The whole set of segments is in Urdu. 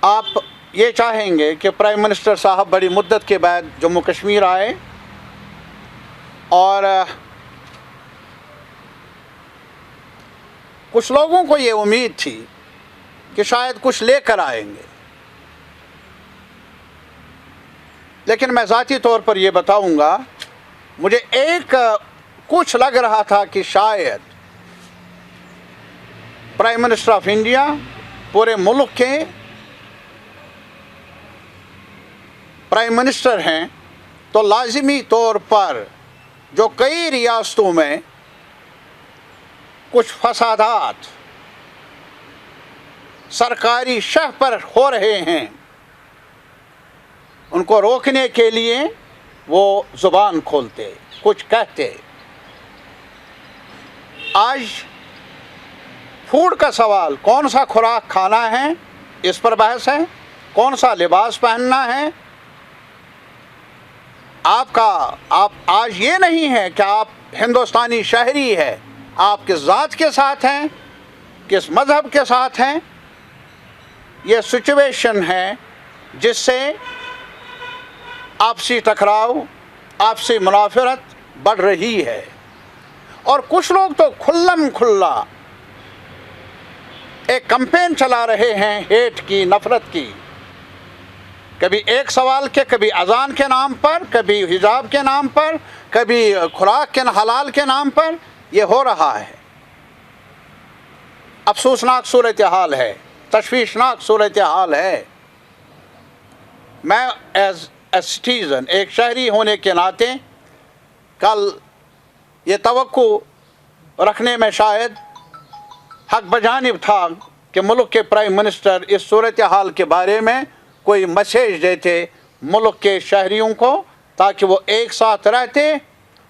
آپ یہ چاہیں گے کہ پرائم منسٹر صاحب بڑی مدت کے بعد جموں کشمیر آئے اور کچھ لوگوں کو یہ امید تھی کہ شاید کچھ لے کر آئیں گے، لیکن میں ذاتی طور پر یہ بتاؤں گا، مجھے کچھ لگ رہا تھا کہ شاید پرائم منسٹر آف انڈیا پورے ملک کے پرائم منسٹر ہیں تو لازمی طور پر جو کئی ریاستوں میں کچھ فسادات سرکاری شہ پر ہو رہے ہیں ان کو روکنے کے لیے وہ زبان کھولتے، کچھ کہتے۔ آج فوڈ کا سوال، کون سا خوراک کھانا ہے اس پر بحث ہے، کون سا لباس پہننا ہے۔ آپ آج یہ نہیں ہے کہ آپ ہندوستانی شہری ہے، آپ کس ذات کے ساتھ ہیں، کس مذہب کے ساتھ ہیں۔ یہ سچویشن ہے جس سے آپسی ٹکراؤ، آپسی منافرت بڑھ رہی ہے، اور کچھ لوگ تو کھلم کھلا ایک کمپین چلا رہے ہیں ہیٹ کی، نفرت کی، کبھی ایک سوال کے، کبھی اذان کے نام پر، کبھی حجاب کے نام پر، کبھی خوراک کے حلال کے نام پر۔ یہ ہو رہا ہے، افسوسناک صورتحال ہے، تشویشناک صورتحال ہے۔ میں ایز اے سٹیزن، ایک شہری ہونے کے ناطے کل یہ توقع رکھنے میں شاید حق بجانب تھا کہ ملک کے پرائم منسٹر اس صورتحال کے بارے میں کوئی میسیج دیتے ملک کے شہریوں کو، تاکہ وہ ایک ساتھ رہتے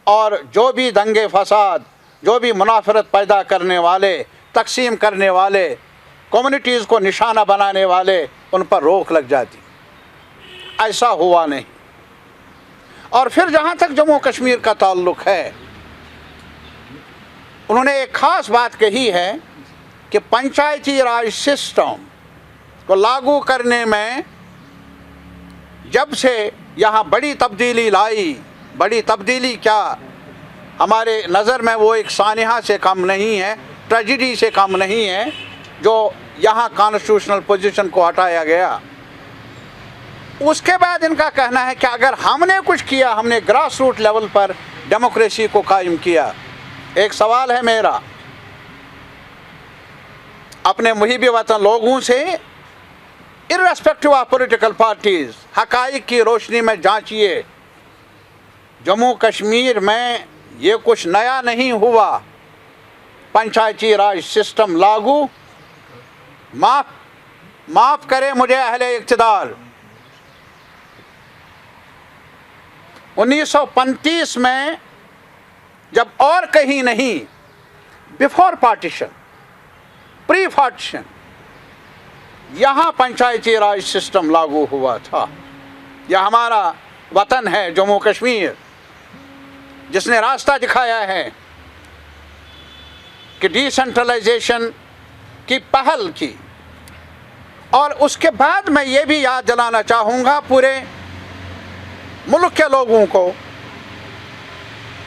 اور جو بھی دنگے فساد، جو بھی منافرت پیدا کرنے والے، تقسیم کرنے والے، کمیونٹیز کو نشانہ بنانے والے، ان پر روک لگ جاتی۔ ایسا ہوا نہیں۔ اور پھر جہاں تک جموں کشمیر کا تعلق ہے، انہوں نے ایک خاص بات کہی ہے کہ پنچایتی راج سسٹم کو لاگو کرنے میں جب سے یہاں بڑی تبدیلی لائی، بڑی تبدیلی کیا، ہمارے نظر میں وہ ایک سانحہ سے کم نہیں ہے، ٹریجڈی سے کم نہیں ہے جو یہاں کانسٹیٹیوشنل پوزیشن کو ہٹایا گیا۔ اس کے بعد ان کا کہنا ہے کہ اگر ہم نے کچھ کیا، ہم نے گراس روٹ لیول پر ڈیموکریسی کو قائم کیا۔ ایک سوال ہے میرا اپنے محب وطن لوگوں سے، ارریسپیکٹو آف پولیٹیکل پارٹیز، حقائق کی روشنی میں جانچیے، جموں کشمیر میں یہ کچھ نیا نہیں ہوا۔ پنچایتی راج سسٹم لاگو، معاف کرے مجھے اہل اقتدار، 1935 میں جب اور کہیں نہیں، بیفور پارٹیشن، پری پارٹیشن، یہاں پنچایتی راج سسٹم لاگو ہوا تھا۔ یہ ہمارا وطن ہے جموں کشمیر، جس نے راستہ دکھایا ہے کہ ڈی سینٹرلائزیشن کی پہل کی۔ اور اس کے بعد میں یہ بھی یاد دلانا چاہوں گا پورے ملک کے لوگوں کو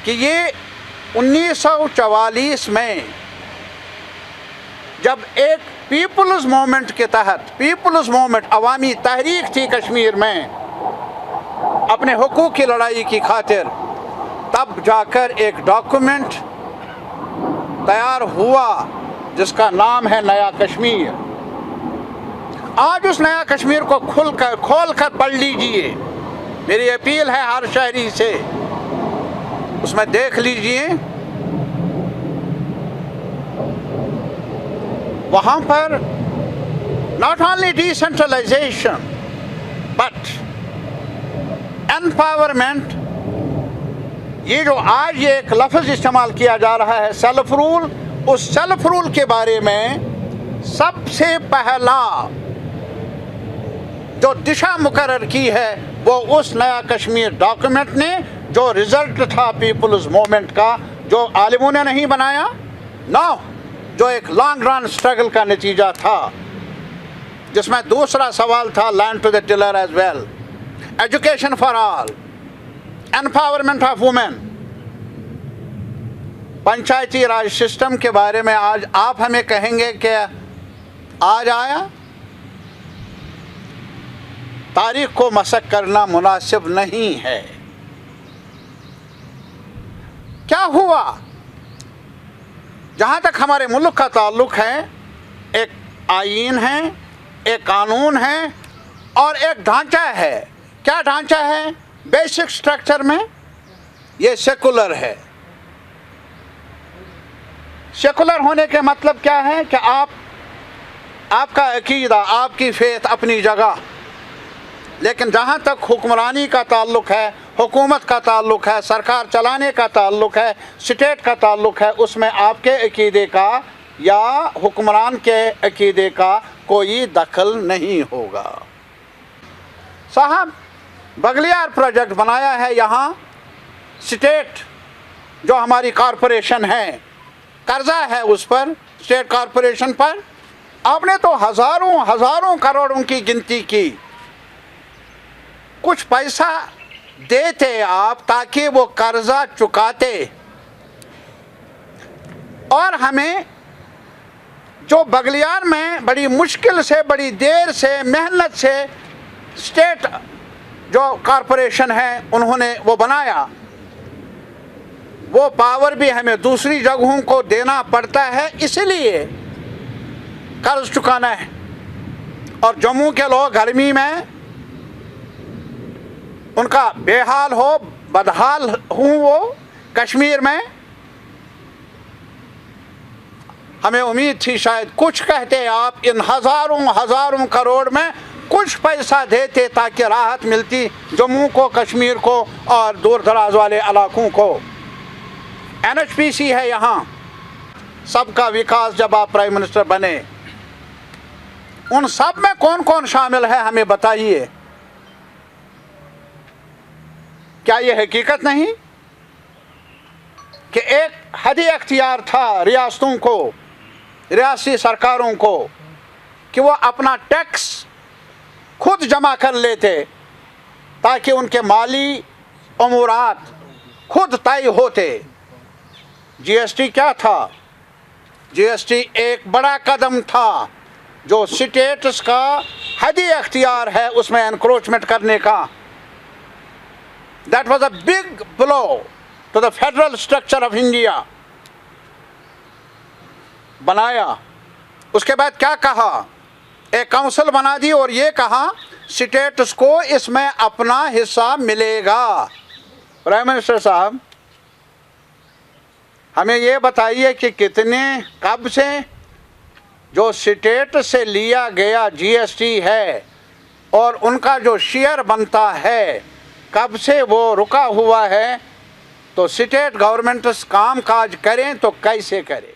کہ یہ 1944 میں جب ایک پیپلز موومنٹ کے تحت، پیپلز موومنٹ، عوامی تحریک تھی کشمیر میں اپنے حقوق کی لڑائی کی خاطر، تب جا کر ایک ڈاکومنٹ تیار ہوا جس کا نام ہے نیا کشمیر۔ آج اس نیا کشمیر کو کھول کر پڑھ لیجئے، میری اپیل ہے ہر شہری سے، اس میں دیکھ لیجئے، وہاں پر not only decentralization but empowerment، یہ جو آج یہ ایک لفظ استعمال کیا جا رہا ہے سیلف رول، اس سیلف رول کے بارے میں سب سے پہلا جو دشا مقرر کی ہے وہ اس نیا کشمیر ڈاکومنٹ نے، جو رزلٹ تھا پیپلز موومنٹ کا، جو عالموں نے نہیں بنایا، نو، جو ایک لانگ رن سٹرگل کا نتیجہ تھا۔ جس میں دوسرا سوال تھا land to the tiller as well, education for all, empowerment of women. Panchayati Raj system کے بارے میں آج آپ ہمیں کہیں گے کہ آج آیا؟ تاریخ کو مسخ کرنا مناسب نہیں ہے۔ کیا ہوا؟ جہاں تک ہمارے ملک کا تعلق ہے، ایک آئین ہے، ایک قانون ہے اور ایک ڈھانچہ ہے۔ کیا ڈھانچہ ہے؟ بیسک سٹرکچر میں یہ سیکولر ہے۔ سیکولر ہونے کے مطلب کیا ہے کہ آپ کا عقیدہ، آپ کی فیتھ اپنی جگہ، لیکن جہاں تک حکمرانی کا تعلق ہے، حکومت کا تعلق ہے، سرکار چلانے کا تعلق ہے، اسٹیٹ کا تعلق ہے، اس میں آپ کے عقیدے کا یا حکمران کے عقیدے کا کوئی دخل نہیں ہوگا۔ صاحب، بغلیار پروجیکٹ بنایا ہے یہاں، اسٹیٹ جو ہماری کارپوریشن ہے، قرضہ ہے اس پر، اسٹیٹ کارپوریشن پر۔ آپ نے تو ہزاروں کروڑوں کی گنتی کی۔ کچھ پیسہ دیتے آپ تاکہ وہ قرضہ چکاتے، اور ہمیں جو بغلیار میں بڑی مشکل سے، بڑی دیر سے، محنت سے اسٹیٹ جو کارپوریشن ہے انہوں نے وہ بنایا، وہ پاور بھی ہمیں دوسری جگہوں کو دینا پڑتا ہے، اسی لیے قرض چکانا ہے۔ اور جموں کے لوگ گرمی میں ان کا بے حال ہو، بدحال ہوں، وہ کشمیر میں ہمیں امید تھی شاید کچھ کہتے آپ، ان ہزاروں کروڑ میں کچھ پیسہ دیتے تاکہ راحت ملتی جموں کو، کشمیر کو اور دور دراز والے علاقوں کو۔ NHPC ہے یہاں، سب کا وکاس، جب آپ پرائم منسٹر بنے ان سب میں کون کون شامل ہے ہمیں بتائیے۔ کیا یہ حقیقت نہیں کہ ایک حدی اختیار تھا ریاستوں کو، ریاستی سرکاروں کو، کہ وہ اپنا ٹیکس خود جمع کر لیتے تاکہ ان کے مالی امورات خود طے ہوتے؟ GST کیا تھا؟ GST ایک بڑا قدم تھا جو اسٹیٹس کا حدی اختیار ہے اس میں انکروچمنٹ کرنے کا۔ That was a big blow to the federal structure of India۔ بنایا، اس کے بعد کیا کہا؟ ایک کونسل بنا دی اور یہ کہا اسٹیٹس کو اس میں اپنا حصہ ملے گا۔ پرائم منسٹر صاحب، ہمیں یہ بتائیے کہ کب سے جو اسٹیٹ سے لیا گیا GST ہے اور ان کا جو شیئر بنتا ہے، کب سے وہ رکا ہوا ہے؟ تو اسٹیٹ گورنمنٹس کام کاج کریں تو کیسے کریں؟